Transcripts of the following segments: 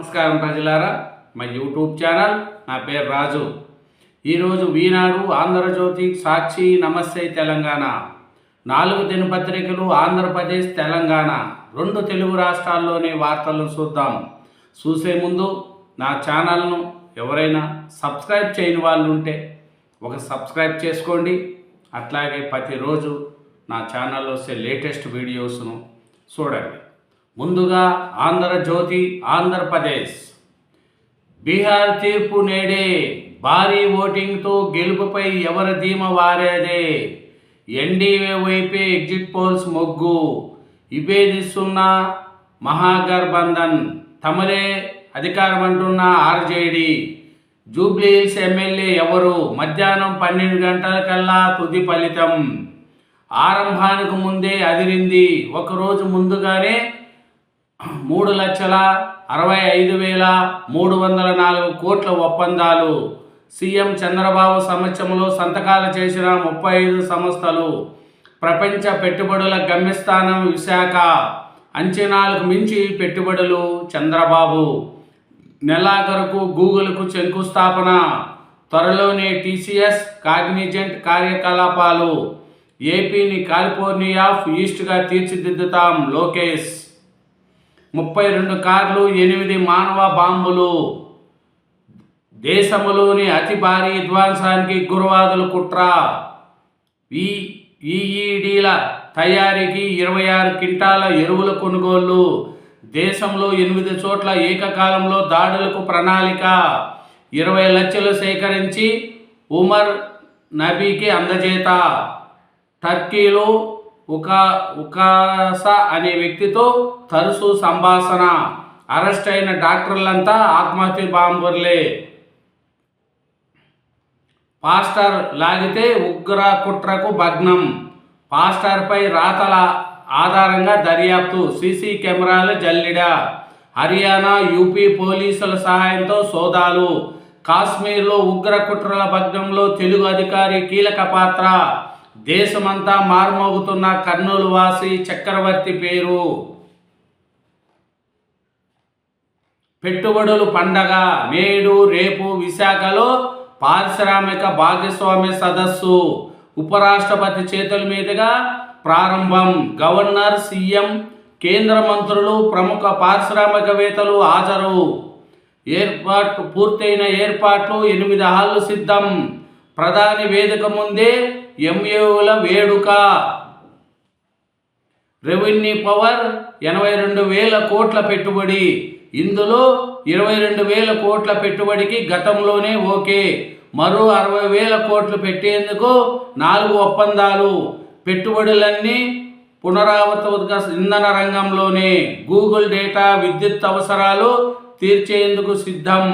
నమస్కారం ప్రజలారా, మా యూట్యూబ్ ఛానల్. నా పేరు రాజు. ఈరోజు ఈనాడు, ఆంధ్రజ్యోతి, సాక్షి, నమస్తే తెలంగాణ 4 దినపత్రికలు ఆంధ్రప్రదేశ్, తెలంగాణ 2 తెలుగు రాష్ట్రాల్లోని వార్తలను చూద్దాం. చూసే ముందు నా ఛానల్ను ఎవరైనా సబ్స్క్రైబ్ చేయని వాళ్ళు ఉంటే ఒక సబ్స్క్రైబ్ చేసుకోండి. అట్లాగే ప్రతిరోజు నా ఛానల్లో వచ్చే లేటెస్ట్ వీడియోస్ను చూడండి. ముందుగా ఆంధ్రజ్యోతి. ఆంధ్రప్రదేశ్ బీహార్ తీర్పు నేడే, భారీ ఓటింగ్తో గెలుపుపై ఎవరి ధీమ వారేదే. ఎన్డీఏ వైపే ఎగ్జిట్ పోల్స్ మొగ్గు, విభేదిస్తున్న మహాగఠబంధన్, తమరే అధికారం అంటున్న ఆర్జేడీ. జూబ్లీహిల్స్ ఎమ్మెల్యే ఎవరు? మధ్యాహ్నం 12 గంటలకల్లా తుది ఫలితం. ఆరంభానికి ముందే అదిరింది. ఒకరోజు ముందుగానే 3,65,304 కోట్ల ఒప్పందాలు. సీఎం చంద్రబాబు సమక్షంలో సంతకాలు చేసిన 35 సంస్థలు. ప్రపంచ పెట్టుబడుల గమ్యస్థానం విశాఖ. అంచనాలకు మించి పెట్టుబడులు. చంద్రబాబు నెలాఖరుకు గూగుల్కు శంకుస్థాపన. త్వరలోనే టీసీఎస్ కాగ్నిజెంట్ కార్యకలాపాలు. ఏపీని కాలిఫోర్నియా ఆఫ్ ఈస్ట్గా తీర్చిదిద్దుతాం. లోకేష్. 32 కార్లు, 8 మానవ బాంబులు. దేశంలోని అతి భారీ విధ్వంసానికి గురువాదులు కుట్ర. ఈఈడీల తయారీకి 26 క్వింటాల ఎరువుల కొనుగోళ్లు. దేశంలో 8 చోట్ల ఏకకాలంలో దాడులకు ప్రణాళిక. 20 లక్షలు సేకరించి ఉమర్ నబీకి అందజేత. టర్కీలో ఉకాసా అనే వ్యక్తితో తరచూ సంభాషణ. అరెస్ట్ అయిన డాక్టర్లంతా ఆత్మహత్య బాంబర్లే. పాస్టర్ లాగితే ఉగ్ర కుట్రకు భగ్నం. పాస్టర్పై రాతల ఆధారంగా దర్యాప్తు. సీసీ కెమెరాల జల్లిడ. హర్యానా, యూపీ పోలీసుల సహాయంతో సోదాలు. కాశ్మీర్లో ఉగ్ర కుట్రల భగ్నంలో తెలుగు అధికారి కీలక పాత్ర. దేశమంతా మార్మోగుతున్న కర్నూలు వాసి చక్రవర్తి పేరు. పెట్టుబడులు పండగ. నేడు రేపు విశాఖలో పారిశ్రామిక భాగస్వామ్య సదస్సు. ఉపరాష్ట్రపతి చేతుల మీదుగా ప్రారంభం. గవర్నర్, సీఎం, కేంద్ర మంత్రులు, ప్రముఖ పారిశ్రామికవేత్తలు హాజరు. పూర్తయిన ఏర్పాట్లు. 8 హాళ్లు సిద్ధం. ప్రధాని వేదిక ముందే ఎంఏఓల వేడుక. రెవెన్యూ పవర్ 82,000 కోట్ల పెట్టుబడి. ఇందులో 22,000 కోట్ల పెట్టుబడికి గతంలోనే ఓకే. మరో 60,000 కోట్లు పెట్టేందుకు 4 ఒప్పందాలు. పెట్టుబడులన్నీ పునరావృత ఇంధన రంగంలోనే. గూగుల్ డేటా, విద్యుత్ అవసరాలు తీర్చేందుకు సిద్ధం.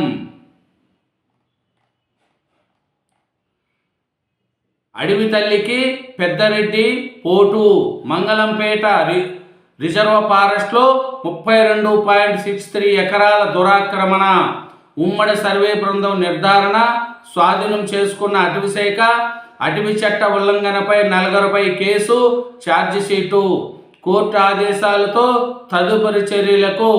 అడవి తల్లికి పెద్దరెడ్డి పోటు. మంగళంపేట రిజర్వ్ ఫారెస్ట్లో 32.63 ఎకరాల దురాక్రమణ. ఉమ్మడి సర్వే బృందం నిర్ధారణ. స్వాధీనం చేసుకున్న అటవీశాఖ. అటవీ చట్ట ఉల్లంఘనపై 4పై కేసు. ఛార్జిషీటు. కోర్టు ఆదేశాలతో తదుపరి చర్యలకు.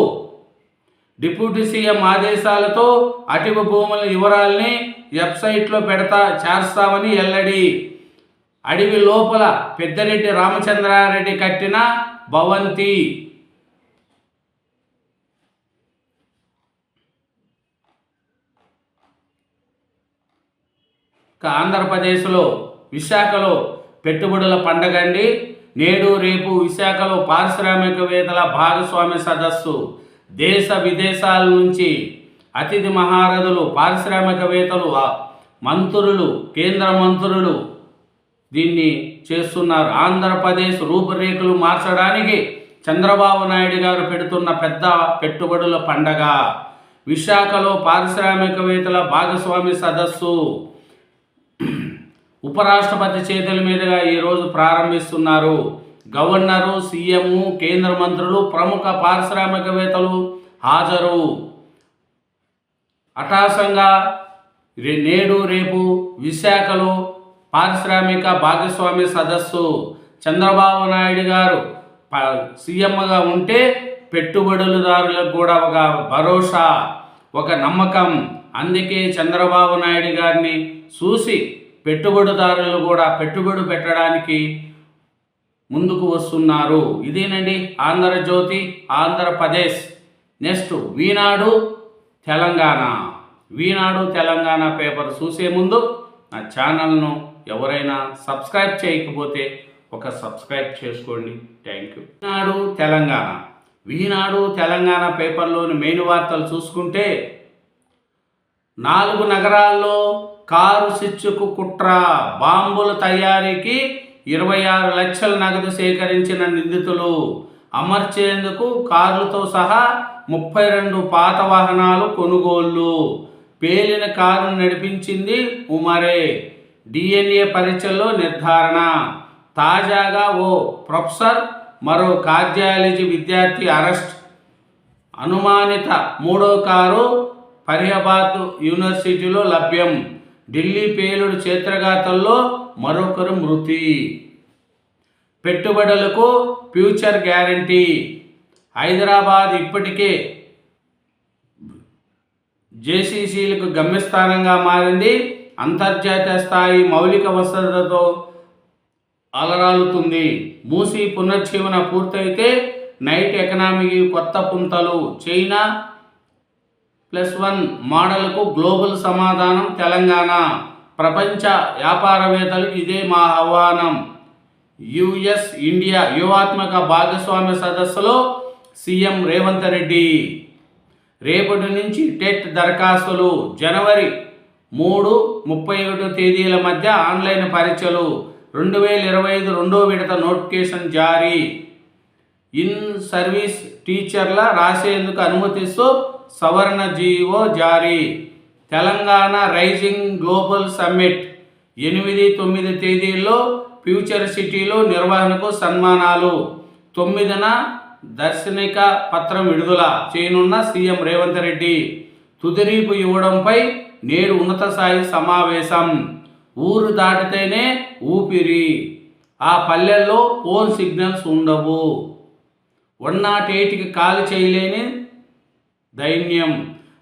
డిప్యూటీ సీఎం ఆదేశాలతో అటవీ భూముల వివరాల్ని వెబ్సైట్లో చేస్తామని వెల్లడి. అడవి లోపల పెద్దరెడ్డి రామచంద్రారెడ్డి కట్టిన భవంతి. ఆంధ్రప్రదేశ్లో విశాఖలో పెట్టుబడుల పండగండి. నేడు రేపు విశాఖలో పారిశ్రామికవేత్తల భాగస్వామ్య సదస్సు. దేశ విదేశాల నుంచి అతిథి మహారథులు, పారిశ్రామికవేత్తలు, మంత్రులు, కేంద్ర మంత్రులు దీన్ని చేస్తున్నారు. ఆంధ్రప్రదేశ్ రూపురేఖలు మార్చడానికి చంద్రబాబు నాయుడు గారు పెడుతున్న పెద్ద పెట్టుబడుల పండగ. విశాఖలో పారిశ్రామికవేత్తల భాగస్వామ్య సదస్సు ఉపరాష్ట్రపతి చేతుల మీదుగా ఈరోజు ప్రారంభిస్తున్నారు. గవర్నరు, సీఎం, కేంద్ర మంత్రులు, ప్రముఖ పారిశ్రామికవేత్తలు హాజరు. అటాసంగా నేడు రేపు విశాఖలో పారిశ్రామిక భాగస్వామ్య సదస్సు. చంద్రబాబు నాయుడు గారు సీఎంగా ఉంటే పెట్టుబడులదారులకు కూడా ఒక భరోసా, ఒక నమ్మకం. అందుకే చంద్రబాబు నాయుడు గారిని చూసి పెట్టుబడిదారులు కూడా పెట్టుబడి పెట్టడానికి ముందుకు వస్తున్నారు. ఇదేనండి ఆంధ్రజ్యోతి, ఆంధ్రప్రదేశ్. నెక్స్ట్ ఈనాడు తెలంగాణ పేపర్ చూసే ముందు నా ఛానల్ను ఎవరైనా సబ్స్క్రైబ్ చేయకపోతే ఒక సబ్స్క్రైబ్ చేసుకోండి. Thank you. ఈనాడు తెలంగాణ పేపర్లోని మెయిన్ వార్తలు చూసుకుంటే 4 నగరాల్లో కారు స్విచ్కు కుట్ర, బాంబుల తయారీకి 26 లక్షల నగదు సేకరించిన నిందితులు, అమర్చేందుకు కార్లతో సహా 32 పాత వాహనాలు కొనుగోళ్లు, పేలిన కారును నడిపించింది ఉమరే, DNA పరీక్షల్లో నిర్ధారణ. తాజాగా ఓ ప్రొఫెసర్, మరో కార్డియాలజీ విద్యార్థి అరెస్ట్. అనుమానిత 3వ కారు ఫరీదాబాద్ యూనివర్సిటీలో లభ్యం. ఢిల్లీ పేలుడు క్షేత్రఘాతంలో మరొకరు మృతి. పెట్టుబడులకు ఫ్యూచర్ గ్యారంటీ. హైదరాబాద్ ఇప్పటికే జేసీసీలకు గమ్యస్థానంగా మారింది. అంతర్జాతీయ స్థాయి మౌలిక వసతులతో అలరాలుతుంది. మూసీ పునర్జీవన పూర్తయితే నైట్ ఎకనామీకి కొత్త పుంతలు. చైనా +1 మోడల్కు గ్లోబల్ సమాధానం తెలంగాణ. ప్రపంచ వ్యాపారవేత్తలకు ఇదే మా ఆహ్వానం. యుఎస్ ఇండియా వ్యూహాత్మక భాగస్వామ్య సదస్సులో సీఎం రేవంత్ రెడ్డి. రేపటి నుంచి టెట్ దరఖాస్తులు. జనవరి 3, 31 తేదీల మధ్య ఆన్లైన్ పరీక్షలు. 2025 రెండో విడత నోటిఫికేషన్ జారీ. ఇన్ సర్వీస్ టీచర్ల రాసేందుకు అనుమతిస్తూ సవరణ జీవో జారీ. తెలంగాణ రైజింగ్ గ్లోబల్ సమ్మిట్ 8, 9 తేదీల్లో ఫ్యూచర్ సిటీలో నిర్వహణకు సన్మానాలు. 9న దర్శనిక పత్రం విడుదల చేయనున్న సీఎం రేవంత్ రెడ్డి. తుదిరీపు ఇవ్వడంపై నేడు ఉన్నత స్థాయి సమావేశం. ఊరు దాటితేనే ఊపిరి. ఆ పల్లెల్లో ఫోన్ సిగ్నల్స్ ఉండవు. 108కి కాల్ చేయలేని దైన్యం.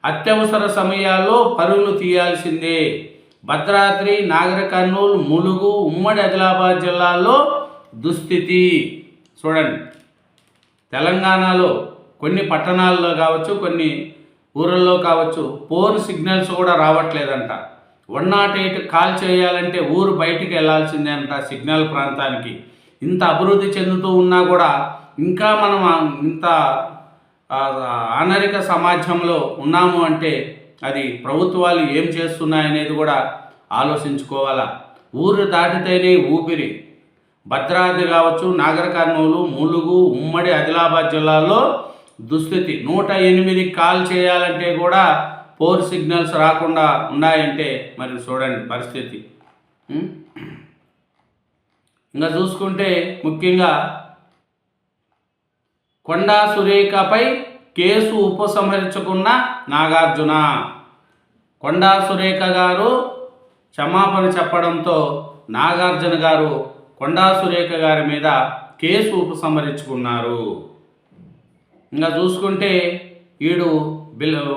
అత్యవసర సమయాల్లో పరుగులు తీయాల్సిందే. భద్రాద్రి, నాగర్ కర్నూలు, ములుగు, ఉమ్మడి ఆదిలాబాద్ జిల్లాల్లో దుస్థితి. చూడండి, తెలంగాణలో కొన్ని పట్టణాల్లో కావచ్చు, కొన్ని ఊళ్ళల్లో కావచ్చు, ఫోన్ సిగ్నల్స్ కూడా రావట్లేదంట. 108 కాల్ చేయాలంటే ఊరు బయటికి వెళ్ళాల్సిందే అంట సిగ్నల్ ప్రాంతానికి. ఇంత అభివృద్ధి చెందుతూ ఉన్నా కూడా ఇంకా మనం ఇంత ఆనరిక సమాజంలో ఉన్నాము అంటే అది ప్రభుత్వాలు ఏం చేస్తున్నాయనేది కూడా ఆలోచించుకోవాలా. ఊరు దాటితేనే ఊపిరి. భద్రాద్రి కావచ్చు, నాగర్ కర్నూలు, ములుగు, ఉమ్మడి ఆదిలాబాద్ జిల్లాల్లో దుస్థితి. 108 కాల్ చేయాలంటే కూడా ఫోన్ సిగ్నల్స్ రాకుండా ఉన్నాయంటే మరి చూడండి పరిస్థితి. ఇంకా చూసుకుంటే ముఖ్యంగా కొండా సురేఖపై కేసు ఉపసంహరించుకున్న నాగార్జున. కొండా సురేఖ గారు క్షమాపణ చెప్పడంతో నాగార్జున గారు కొండా సురేఖ గారి మీద కేసు ఉపసంహరించుకున్నారు. ఇంకా చూసుకుంటే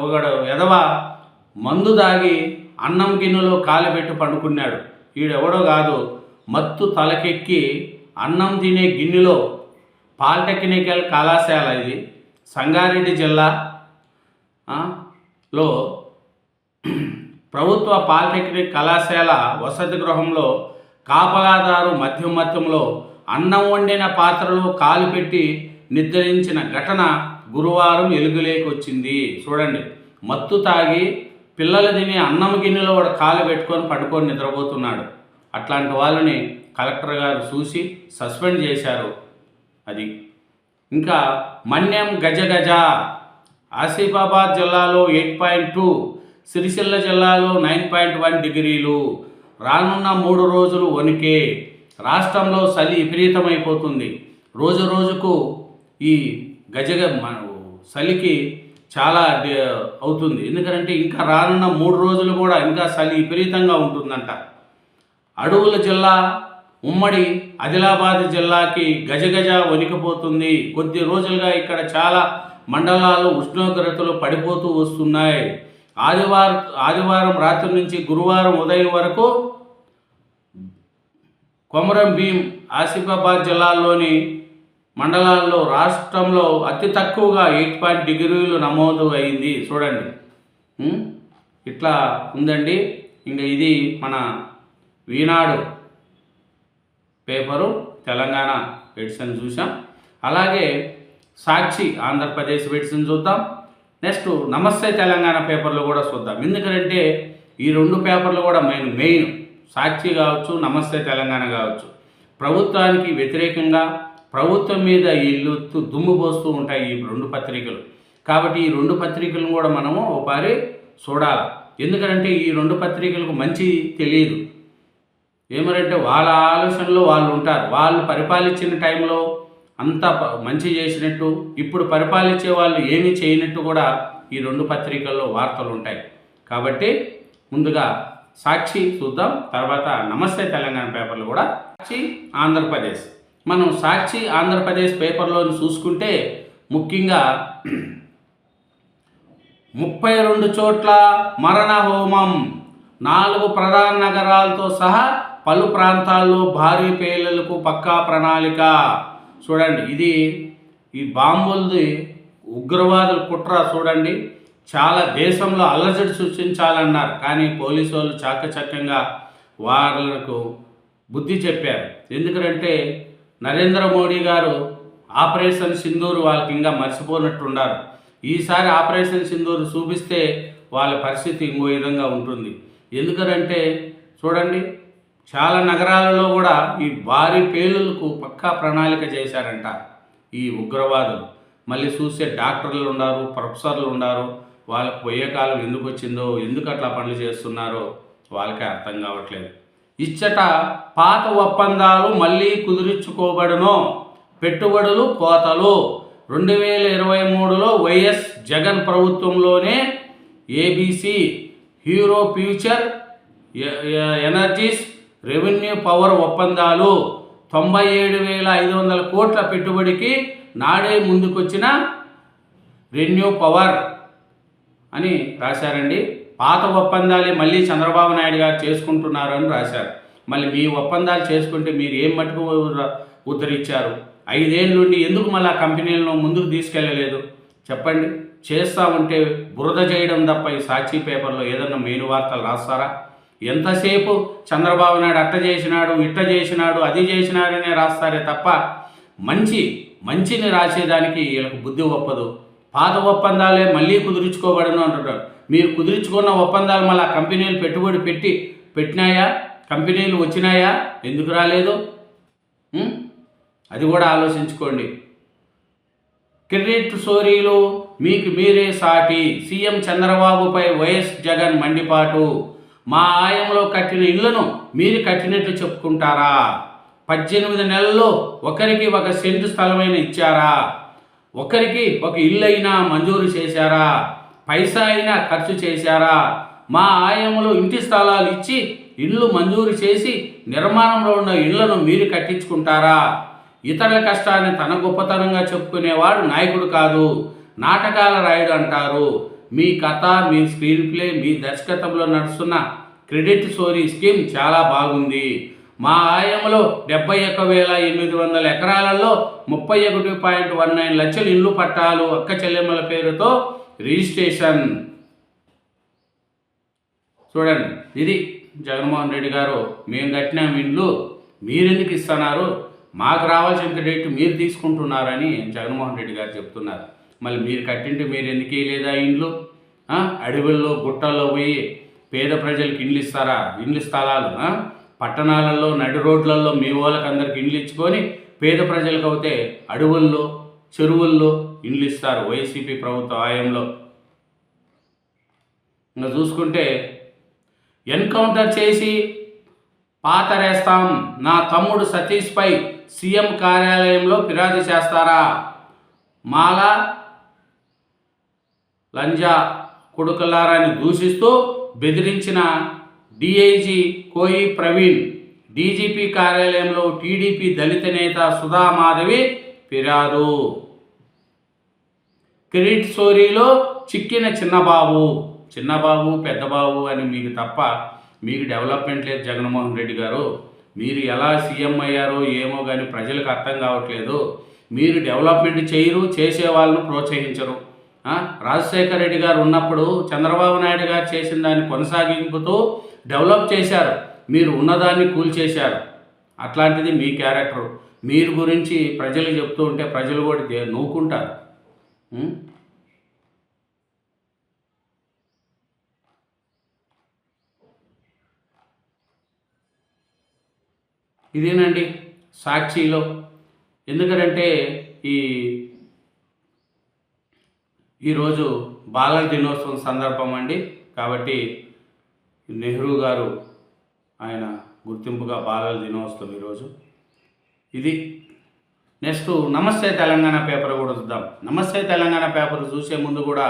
ఒకడు ఎదవ మందు దాగి అన్నం గిన్నెలో కాలు పెట్టి పండుకున్నాడు. ఈడెవడో కాదు, మత్తు తలకెక్కి అన్నం తినే గిన్నెలో పాలిటెక్నికల్ కళాశాల, ఇది సంగారెడ్డి జిల్లా లో ప్రభుత్వ పాలిటెక్నిక్ కళాశాల వసతి గృహంలో కాపలాదారు మధ్యంలో అన్నం వండిన పాత్రలో కాలు పెట్టి నిద్రించిన ఘటన గురువారం వెలుగులోకి వచ్చింది. చూడండి, మత్తు తాగి పిల్లలు తిని అన్నం గిన్నెలో వాడు కాలు పెట్టుకొని పడుకొని నిద్రపోతున్నాడు. అట్లాంటి వాళ్ళని కలెక్టర్ గారు చూసి సస్పెండ్ చేశారు. అది ఇంకా మన్యం గజ ఆసిఫాబాద్ జిల్లాలో 8.2, సిరిసిల్ల జిల్లాలో 9.1 డిగ్రీలు. రానున్న 3 రోజులు వణికే. రాష్ట్రంలో చలి విపరీతమైపోతుంది. రోజు రోజుకు ఈ చలికి చాలా అవుతుంది. ఎందుకంటే ఇంకా రానున్న 3 రోజులు కూడా ఇంకా చలి విపరీతంగా ఉంటుందంట. అడవుల జిల్లా ఉమ్మడి ఆదిలాబాద్ జిల్లాకి గజ వణికిపోతుంది. కొద్ది రోజులుగా ఇక్కడ చాలా మండలాల్లో ఉష్ణోగ్రతలు పడిపోతూ వస్తున్నాయి. ఆదివారం రాత్రి నుంచి గురువారం ఉదయం వరకు కొమరం భీం, ఆసిఫాబాద్ జిల్లాల్లోని మండలాల్లో రాష్ట్రంలో అతి తక్కువగా 8 డిగ్రీలు నమోదు అయింది. చూడండి, ఇట్లా ఉందండి. ఇంకా ఇది మన ఈనాడు పేపరు తెలంగాణ ఎడిషన్ చూసాం. అలాగే సాక్షి ఆంధ్రప్రదేశ్ ఎడిషన్ చూద్దాం. నెక్స్ట్ నమస్తే తెలంగాణ పేపర్లు కూడా చూద్దాం. ఎందుకంటే ఈ 2 పేపర్లు కూడా మెయిన్ సాక్షి కావచ్చు, నమస్తే తెలంగాణ కావచ్చు, ప్రభుత్వానికి వ్యతిరేకంగా ప్రభుత్వం మీద ఇల్లు దుమ్ము పోస్తూ ఉంటాయి ఈ 2 పత్రికలు. కాబట్టి ఈ 2 పత్రికలను కూడా మనము ఒకసారి చూడాలి. ఎందుకంటే ఈ 2 పత్రికలకు మంచి తెలియదు. ఏమనంటే వాళ్ళ ఆలోచనలో వాళ్ళు ఉంటారు. వాళ్ళు పరిపాలించిన టైంలో అంతా మంచి చేసినట్టు, ఇప్పుడు పరిపాలించే వాళ్ళు ఏమీ చేయనట్టు కూడా ఈ 2 పత్రికల్లో వార్తలు ఉంటాయి. కాబట్టి ముందుగా సాక్షి చూద్దాం, తర్వాత నమస్తే తెలంగాణ పేపర్లు కూడా. సాక్షి ఆంధ్రప్రదేశ్, మనం సాక్షి ఆంధ్రప్రదేశ్ పేపర్లో చూసుకుంటే ముఖ్యంగా 32 చోట్ల మరణ హోమం, 4 ప్రధాన నగరాలతో సహా పలు ప్రాంతాల్లో భారీ పేలులకు పక్కా ప్రణాళిక. చూడండి, ఇది ఈ బాంబులది ఉగ్రవాదుల కుట్ర. చూడండి, చాలా దేశంలో అల్లజడి సృష్టించాలన్నారు, కానీ పోలీసు వాళ్ళు చాకచక్యంగా వాళ్ళకు బుద్ధి చెప్పారు. ఎందుకంటే నరేంద్ర మోడీ గారు ఆపరేషన్ సింధూర్ వాళ్ళకి ఇంకా మర్చిపోనట్టున్నారు. ఈసారి ఆపరేషన్ సింధూర్ చూపిస్తే వాళ్ళ పరిస్థితి ఇంకో విధంగా ఉంటుంది. ఎందుకంటే చూడండి, చాలా నగరాలలో కూడా ఈ భారీ పేలులకు పక్కా ప్రణాళిక చేశారంట ఈ ఉగ్రవాదులు. మళ్ళీ చూస్తే డాక్టర్లు ఉన్నారు, ప్రొఫెసర్లు ఉన్నారు, వాళ్ళకు పోయే కాలం ఎందుకు వచ్చిందో, ఎందుకు అట్లా పనులు చేస్తున్నారో వాళ్ళకే అర్థం కావట్లేదు. ఇచ్చట పాత ఒప్పందాలు మళ్ళీ కుదుర్చుకోబడును, పెట్టుబడులు కోతలు. 2023లో వైఎస్ జగన్ ప్రభుత్వంలోనే ABC, hero future energies, revenue power ఒప్పందాలు 97,500 కోట్ల పెట్టుబడికి నాడే ముందుకొచ్చిన రెన్యూ పవర్ అని రాశారండి. పాత ఒప్పందాలే మళ్ళీ చంద్రబాబు నాయుడు గారు చేసుకుంటున్నారు అని రాశారు. మళ్ళీ మీ ఒప్పందాలు చేసుకుంటే మీరు ఏం మటుకు ఉద్ధరించారు? 5 ఏళ్ళ నుండి ఎందుకు మళ్ళీ కంపెనీలను ముందుకు తీసుకెళ్ళలేదు చెప్పండి. చేస్తూ ఉంటే బురద చేయడం తప్ప ఈ సాక్షి పేపర్లో ఏదన్నా మెయిన్ వార్తలు రాస్తారా? ఎంతసేపు చంద్రబాబు నాయుడు అట్ట చేసినాడు, ఇట్ట చేసినాడు, అది చేసినాడనే రాస్తారే తప్ప మంచిని రాసేదానికి వీళ్ళకు బుద్ధి ఒప్పదు. పాత ఒప్పందాలే మళ్ళీ కుదుర్చుకోబడను అంటున్నారు. మీరు కుదుర్చుకున్న ఒప్పందాలు మళ్ళీ కంపెనీలు పెట్టుబడి పెట్టినాయా? కంపెనీలు వచ్చినాయా? ఎందుకు రాలేదు? అది కూడా ఆలోచించుకోండి. క్రెడిట్ చోరీలు మీకు మీరే సాటి, సీఎం చంద్రబాబుపై వైఎస్ జగన్ మండిపాటు. మా ఆయంలో కట్టిన ఇళ్లను మీరు కట్టినట్లు చెప్పుకుంటారా? 18 నెలల్లో ఒకరికి 1 సెంటు స్థలమైన ఇచ్చారా? ఒకరికి 1 ఇల్లు అయినా మంజూరు చేశారా? పైసా అయినా ఖర్చు చేశారా? మా ఆయంలో ఇంటి స్థలాలు ఇచ్చి ఇళ్ళు మంజూరు చేసి నిర్మాణంలో ఉన్న ఇళ్లను మీరు కట్టించుకుంటారా? ఇతరుల కష్టాన్ని తన గొప్పతనంగా చెప్పుకునేవాడు నాయకుడు కాదు, నాటకాల రాయుడు అంటారు. మీ కథ, మీ స్క్రీన్ ప్లే, మీ దర్శకత్వంలో నడుస్తున్న క్రెడిట్ చోరీ స్కీమ్ చాలా బాగుంది. మా ఆయంలో 71,800 ఎకరాలలో 31.19 లక్షల ఇల్లు పట్టాలు అక్క చెల్లెమ్మల పేరుతో రిజిస్ట్రేషన్. చూడండి, ఇది జగన్మోహన్ రెడ్డి గారు, మేము కట్టిన ఇండ్లు మీరెందుకు ఇస్తున్నారు, మాకు రావాల్సిన క్రెడిట్ మీరు తీసుకుంటున్నారని జగన్మోహన్ రెడ్డి గారు చెప్తున్నారు. మళ్ళీ మీరు కట్టింటే మీరు ఎందుకు లేదా ఇండ్లు? అడవుల్లో గుట్టల్లో పోయి పేద ప్రజలకు ఇండ్లు ఇస్తారా? ఇండ్లు స్థలాలు పట్టణాలలో నడి రోడ్లలో మీ వాళ్ళకి అందరికి ఇండ్లు ఇచ్చుకొని పేద ప్రజలకు అయితే అడవుల్లో చెరువుల్లో ఇండ్లు ఇస్తారు వైసీపీ ప్రభుత్వ ఆయంలో. ఇంకా చూసుకుంటే ఎన్కౌంటర్ చేసి పాతరేస్తాం, నా తమ్ముడు సతీష్పై సీఎం కార్యాలయంలో ఫిర్యాదు చేస్తారా? మాల లంజా కొడుకులారాన్ని దూషిస్తూ బెదిరించిన డిఐజీ కోయి ప్రవీణ్, డీజీపీ కార్యాలయంలో టీడీపీ దళిత నేత సుధా మాధవి ఫిర్యాదు. క్రెడిట్ స్టోరీలో చిక్కిన చిన్నబాబు పెద్దబాబు అని మీకు తప్ప మీకు డెవలప్మెంట్ లేదు జగన్మోహన్ రెడ్డి గారు. మీరు ఎలా సీఎం అయ్యారో ఏమో కానీ ప్రజలకు అర్థం కావట్లేదు. మీరు డెవలప్మెంట్ చేయరు, చేసే వాళ్ళను ప్రోత్సహించరు. రాజశేఖర రెడ్డి గారు ఉన్నప్పుడు చంద్రబాబు నాయుడు గారు చేసిన దాన్ని కొనసాగింపుతూ డెవలప్ చేశారు, మీరు ఉన్నదాన్ని కూల్చేశారు. అట్లాంటిది మీ క్యారెక్టర్. మీరు గురించి ప్రజలు చెప్తూ ఉంటే ప్రజలు కూడా నవ్వుకుంటారు. ఇదేనండి సాక్షిలో. ఎందుకంటే ఈరోజు బాలల దినోత్సవం సందర్భం అండి. కాబట్టి నెహ్రూ గారు ఆయన గుర్తింపుగా బాలల దినోత్సవం ఈరోజు. ఇది నెక్స్ట్ నమస్తే తెలంగాణ పేపర్ కూడా చూద్దాం. నమస్తే తెలంగాణ పేపర్ చూసే ముందు కూడా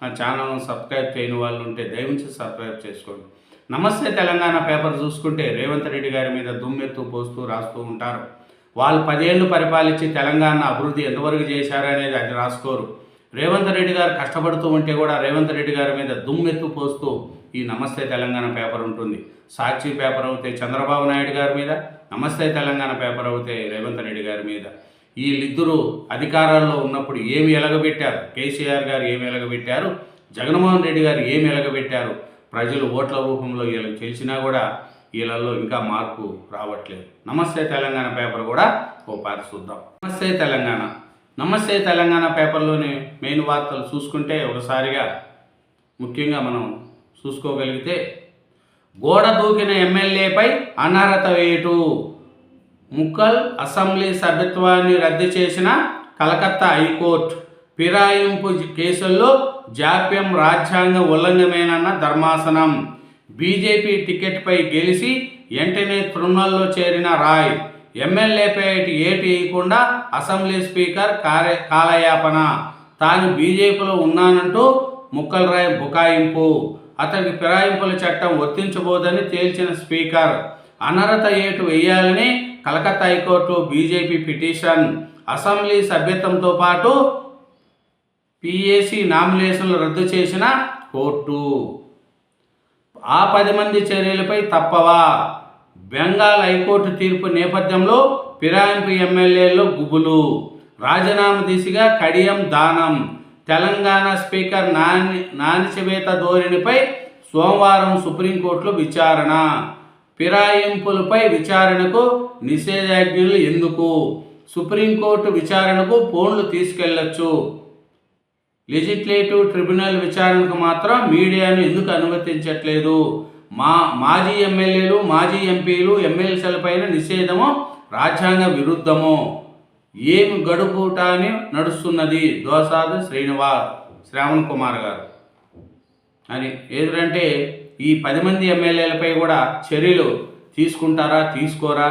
నా ఛానల్ను సబ్స్క్రైబ్ చేయని వాళ్ళు ఉంటే దయవుంచి సబ్స్క్రైబ్ చేసుకోండి. నమస్తే తెలంగాణ పేపర్ చూసుకుంటే రేవంత్ రెడ్డి గారి మీద దుమ్మెత్తు పోస్తూ రాస్తూ ఉంటారు. వాళ్ళు 10 ఏళ్ళు పరిపాలించి తెలంగాణ అభివృద్ధి ఎంతవరకు చేశారనేది అది రాసుకోరు. రేవంత్ రెడ్డి గారు కష్టపడుతూ ఉంటే కూడా రేవంత్ రెడ్డి గారి మీద దుమ్మెత్తు పోస్తూ ఈ నమస్తే తెలంగాణ పేపర్ ఉంటుంది. సాక్షి పేపర్ అవుతే చంద్రబాబు నాయుడు గారి మీద, నమస్తే తెలంగాణ పేపర్ అవుతే రేవంత్ రెడ్డి గారి మీద. వీళ్ళిద్దరూ అధికారాల్లో ఉన్నప్పుడు ఏమి ఎలగబెట్టారు, కేసీఆర్ గారు ఏమి ఎలగబెట్టారు, జగన్మోహన్ రెడ్డి గారు ఏమి ఎలగబెట్టారు. ప్రజలు ఓట్ల రూపంలో వీళ్ళకి తెలిసినా కూడా వీళ్ళల్లో ఇంకా మార్పు రావట్లేదు. నమస్తే తెలంగాణ పేపర్ కూడా ఓపారి చూద్దాం. నమస్తే తెలంగాణ పేపర్లోని మెయిన్ వార్తలు చూసుకుంటే ఒకసారిగా ముఖ్యంగా మనం చూసుకోగలిగితే, గోడ దూకిన ఎమ్మెల్యేపై అనర్హత వేటు, ముక్కల్ అసెంబ్లీ సభ్యత్వాన్ని రద్దు చేసిన కలకత్తా హైకోర్టు, ఫిరాయింపు కేసుల్లో జాప్యం రాజ్యాంగ ఉల్లంఘనమేనన్న ధర్మాసనం, బీజేపీ టికెట్పై గెలిచి వెంటనే తృణాల్లో చేరిన రాయ్, ఎమ్మెల్యేపై ఏటు వేయకుండా అసెంబ్లీ స్పీకర్ కాలయాపన, తాను బీజేపీలో ఉన్నానంటూ ముక్కల్ రాయ్ బుకాయింపు, అతనికి ఫిరాయింపుల చట్టం వర్తించబోదని తేల్చిన స్పీకర్, అనర్హత ఏటు వేయాలని Calcutta high court BJP petition, assembly సభ్యత్వంతో పాటు పిఏసీ నామినేషన్లు రద్దు చేసిన కోర్టు, ఆ 10 మంది చర్యలపై తప్పవా, బెంగాల్ హైకోర్టు తీర్పు నేపథ్యంలో ఫిరాయింపు ఎమ్మెల్యేల్లో గుబులు, రాజీనామా దిశగా కడియం దానం, తెలంగాణ స్పీకర్ నానిచివేత ధోరణిపై సోమవారం సుప్రీంకోర్టులో విచారణ, ఫిరాయింపులపై విచారణకు నిషేధాజ్ఞలు ఎందుకు, సుప్రీంకోర్టు విచారణకు ఫోన్లు తీసుకెళ్లొచ్చు, లెజిస్లేటివ్ ట్రిబ్యునల్ విచారణకు మాత్రం మీడియాను ఎందుకు అనుమతించట్లేదు, మాజీ ఎమ్మెల్యేలు మాజీ ఎంపీలు ఎమ్మెల్సీలపైన నిషేధము రాజ్యాంగ విరుద్ధము, ఏమి గడుపుట అని నడుస్తున్నది దోసాదు శ్రావణ్ కుమార్ గారు అని. ఏదంటే ఈ 10 మంది ఎమ్మెల్యేలపై కూడా చర్యలు తీసుకుంటారా తీసుకోరా,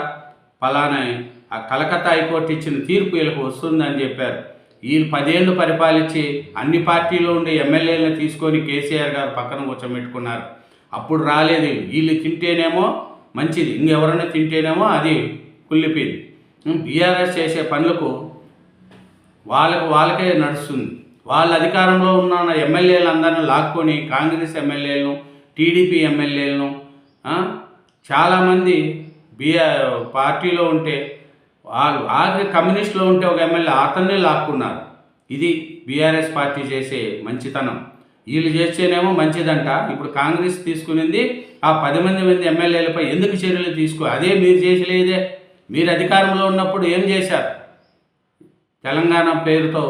ఫలానా ఆ కలకత్తా హైకోర్టు ఇచ్చిన తీర్పు వీళ్ళకు వస్తుందని చెప్పారు. వీళ్ళు 10 ఏళ్ళు పరిపాలించి అన్ని పార్టీలో ఉండే ఎమ్మెల్యేలను తీసుకొని కేసీఆర్ గారు పక్కన కూర్చోబెట్టుకున్నారు. అప్పుడు రాలేదు. వీళ్ళు తింటేనేమో మంచిది, ఇంకెవరైనా తింటేనేమో అది కుళ్ళిపోయింది. బీఆర్ఎస్ చేసే పనులకు వాళ్ళకే నడుస్తుంది. వాళ్ళ అధికారంలో ఉన్న ఎమ్మెల్యేలందరినీ లాక్కొని కాంగ్రెస్ ఎమ్మెల్యేలను టీడీపీ ఎమ్మెల్యేలను చాలామంది పార్టీలో ఉంటే వాళ్ళు ఆఖరి కమ్యూనిస్టులో ఉంటే ఒక ఎమ్మెల్యే అతన్నే లాక్కున్నారు. ఇది బీఆర్ఎస్ పార్టీ చేసే మంచితనం. వీళ్ళు చేస్తేనేమో మంచిదంట. ఇప్పుడు కాంగ్రెస్ తీసుకునింది ఆ 10 మంది ఎమ్మెల్యేలపై ఎందుకు చర్యలు అదే మీరు చేసలేదే. మీరు అధికారంలో ఉన్నప్పుడు ఏం చేశారు? తెలంగాణ పేరుతో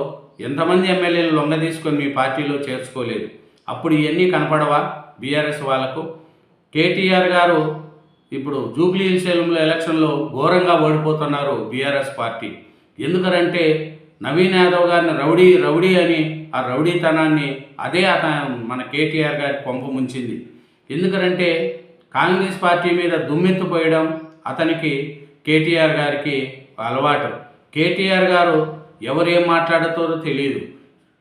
ఎంతమంది ఎమ్మెల్యేలు లొంగ తీసుకొని మీ పార్టీలో చేర్చుకోలేదు. అప్పుడు ఇవన్నీ కనపడవా బీఆర్ఎస్ వాళ్ళకు? కేటీఆర్ గారు ఇప్పుడు జూబ్లీ హిల్స్ ఎలక్షన్లో ఘోరంగా ఓడిపోతున్నారు బీఆర్ఎస్ పార్టీ. ఎందుకంటే నవీన్ యాదవ్ గారిని రౌడీ అని ఆ రౌడీతనాన్ని అదే మన కేటీఆర్ గారి కొంప ముంచింది. ఎందుకంటే కాంగ్రెస్ పార్టీ మీద దుమ్మెత్తిపోయడం అతనికి కేటీఆర్ గారికి అలవాటు. కేటీఆర్ గారు ఎవరేం మాట్లాడుతారో తెలియదు.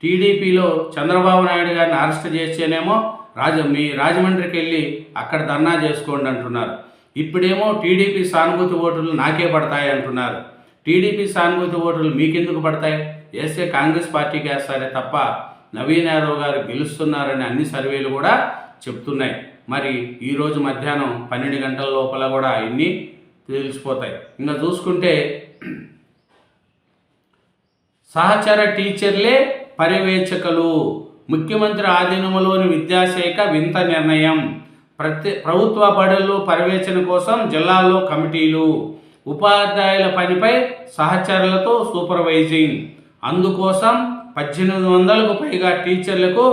టీడీపీలో చంద్రబాబు నాయుడు గారిని అరెస్ట్ చేస్తేనేమో మీ రాజమండ్రికి వెళ్ళి అక్కడ ధర్నా చేసుకోండి అంటున్నారు. ఇప్పుడేమో టీడీపీ సానుభూతి ఓటులు నాకే పడతాయి అంటున్నారు. టీడీపీ సానుభూతి ఓటులు మీకెందుకు పడతాయి? వేస్తే కాంగ్రెస్ పార్టీకి వేస్తారే తప్ప నవీన్ యాదవ్ గారు గెలుస్తున్నారని అన్ని సర్వేలు కూడా చెప్తున్నాయి. మరి ఈరోజు మధ్యాహ్నం 12 గంటల లోపల కూడా ఇన్ని తెలిసిపోతాయి. ఇంకా చూసుకుంటే సహచర టీచర్లే పర్యవేక్షకులు, ముఖ్యమంత్రి ఆధీనంలోని విద్యాశాఖ వింత నిర్ణయం. ప్రభుత్వ బడుల్లో పర్యవేక్షణ కోసం జిల్లాల్లో కమిటీలు, ఉపాధ్యాయుల పనిపై సహచరులతో సూపర్వైజింగ్. అందుకోసం 1800కు పైగా టీచర్లకు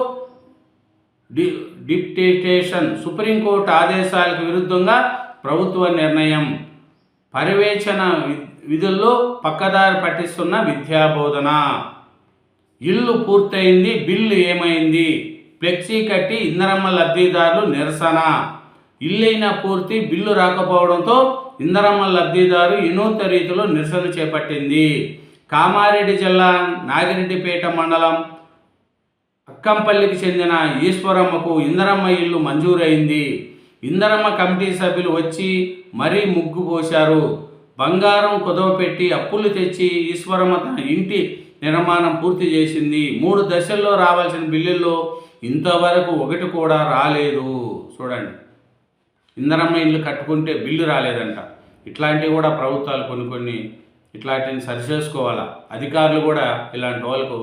డిప్యుటేషన్. సుప్రీంకోర్టు ఆదేశాలకు విరుద్ధంగా ప్రభుత్వ నిర్ణయం. పర్యవేక్షణ విధుల్లో పక్కదారి పట్టిస్తున్న విద్యాబోధన. ఇల్లు పూర్తయింది, బిల్లు ఏమైంది? ఫ్లెక్సీ కట్టి ఇందిరమ్మ లబ్ధిదారులు నిరసన. ఇల్లైనా పూర్తి, బిల్లు రాకపోవడంతో ఇందిరమ్మ లబ్ధిదారు వినూత్న రీతిలో నిరసన చేపట్టింది. కామారెడ్డి జిల్లా నాగిరెడ్డిపేట మండలం అక్కంపల్లికి చెందిన ఈశ్వరమ్మకు ఇందిరమ్మ ఇల్లు మంజూరైంది. ఇందిరమ్మ కమిటీ సభ్యులు వచ్చి మరీ ముగ్గు పోశారు. బంగారం కుదవపెట్టి అప్పులు తెచ్చి ఈశ్వరమ్మ తన ఇంటి నిర్మాణం పూర్తి చేసింది. 3 దశల్లో రావాల్సిన బిల్లుల్లో ఇంతవరకు ఒకటి కూడా రాలేదు. చూడండి, ఇందిరమ్మ ఇల్లు కట్టుకుంటే బిల్లు రాలేదంట. ఇట్లాంటివి కూడా ప్రభుత్వాలు కొన్ని ఇట్లాంటివి సరిచేసుకోవాలా. అధికారులు కూడా ఇలాంటి వాళ్ళకు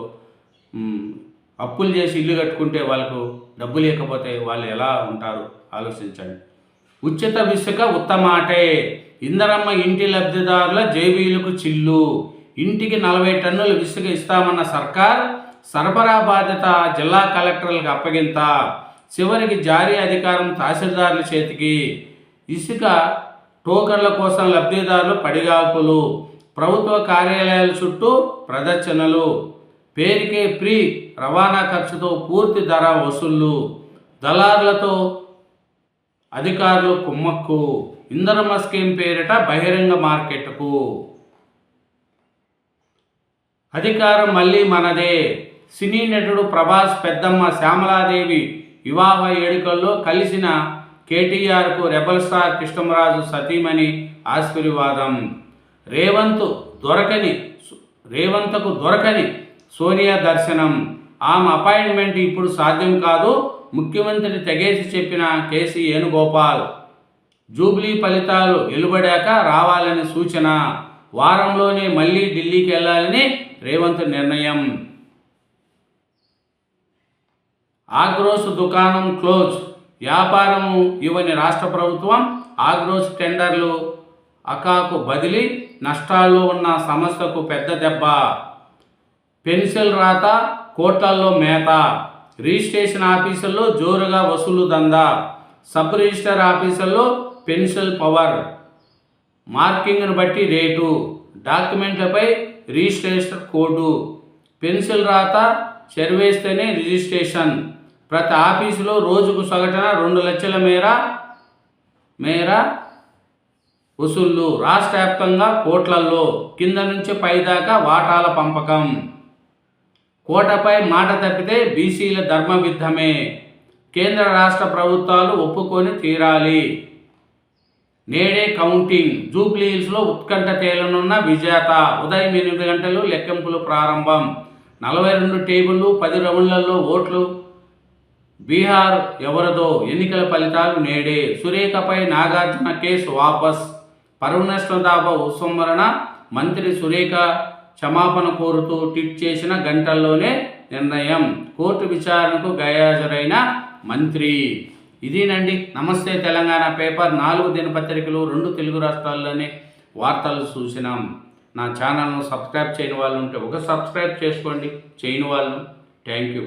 అప్పులు చేసి ఇల్లు కట్టుకుంటే వాళ్ళకు డబ్బు లేకపోతే వాళ్ళు ఎలా ఉంటారు ఆలోచించండి. ఉచిత ఇసుక ఉత్తమాటే. ఇందిరమ్మ ఇంటి లబ్ధిదారుల జేబీలకు చిల్లు. ఇంటికి 40 టన్నుల ఇసుక ఇస్తామన్న సర్కార్ సరఫరా బాధ్యత జిల్లా కలెక్టర్లకు అప్పగింత. చివరికి జారీ అధికారం తహసీల్దారుల చేతికి. ఇసుక టోకన్ల కోసం లబ్ధిదారులు పడిగాపులు. ప్రభుత్వ కార్యాలయాల చుట్టూ ప్రదర్శనలు. పేరుకే ఫ్రీ, రవాణా ఖర్చుతో పూర్తి ధర వసూళ్లు. దళారులతో అధికారులు కుమ్మక్కు. ఇందిరమ్మ స్కీమ్ పేరిట బహిరంగ మార్కెట్కు. అధికారం మళ్ళీ మనదే. సినీ నటుడు ప్రభాస్ పెద్దమ్మ శ్యామలాదేవి వివాహ వేడుకల్లో కలిసిన కేటీఆర్కు రెబల్ స్టార్ కృష్ణరాజు సతీమణి ఆశీర్వాదం. రేవంత్కు దొరకని సోనియా దర్శనం. ఆమె అపాయింట్మెంట్ ఇప్పుడు సాధ్యం కాదు, ముఖ్యమంత్రి తెగేసి చెప్పిన కేసీ వేణుగోపాల్. జూబ్లీ ఫలితాలు వెలువడాక రావాలని సూచన. వారంలోనే మళ్ళీ ఢిల్లీకి వెళ్ళాలని రేవంత్ నిర్ణయం. ఆగ్రోస్ దుకాణం క్లోజ్. వ్యాపారం ఇవ్వని రాష్ట్ర ప్రభుత్వం ఆగ్రోస్ టెండర్లు అకాకు బదిలీ. నష్టాల్లో ఉన్న సంస్థకు పెద్ద దెబ్బ. పెన్సిల్ రాత కోట్లల్లో మేత. రిజిస్ట్రేషన్ ఆఫీసుల్లో జోరుగా వసూలు దందా. సబ్ రిజిస్టర్ ఆఫీసుల్లో పెన్సిల్ పవర్. మార్కింగ్ను బట్టి రేటు. డాక్యుమెంట్లపై రిజిస్ట్రేషన్ కోడు. పెన్సిల్ రాత చెరివేస్తేనే రిజిస్ట్రేషన్. ప్రతి ఆఫీసులో రోజుకు సగటున 2 లక్షల మేర వసూళ్లు. రాష్ట్ర వ్యాప్తంగా కోట్లల్లో. కింద నుంచి పైదాకా వాటాల పంపకం. కోటపై మాట తప్పితే బీసీల ధర్మయుద్ధమే. కేంద్ర రాష్ట్ర ప్రభుత్వాలు ఒప్పుకొని తీరాలి. నేడే కౌంటింగ్. జూబ్లీ హిల్స్లో ఉత్కంఠ తేలనున్న విజేత. ఉదయం 8 గంటలు లెక్కింపులు ప్రారంభం. 42 టేబుళ్లు, 10 రౌండ్లలో ఓట్లు. బీహార్ ఎవరదో. ఎన్నికల ఫలితాలు నేడే. సురేఖపై నాగార్జున కేసు వాపస్. పరువు నష్టం దాబా ఉపసంహరణ. మంత్రి సురేఖ క్షమాపణ కోరుతూ ట్వీట్ చేసిన గంటల్లోనే నిర్ణయం. కోర్టు విచారణకు గైహాజరైన మంత్రి. ఇదేనండి నమస్తే తెలంగాణ పేపర్. 4 దినపత్రికలు, 2 తెలుగు రాష్ట్రాల్లోనే వార్తలు చూసినాం. నా ఛానల్ను సబ్స్క్రైబ్ చేయని వాళ్ళు ఉంటే ఒక సబ్స్క్రైబ్ చేసుకోండి. చేయని వాళ్ళు థ్యాంక్ యూ.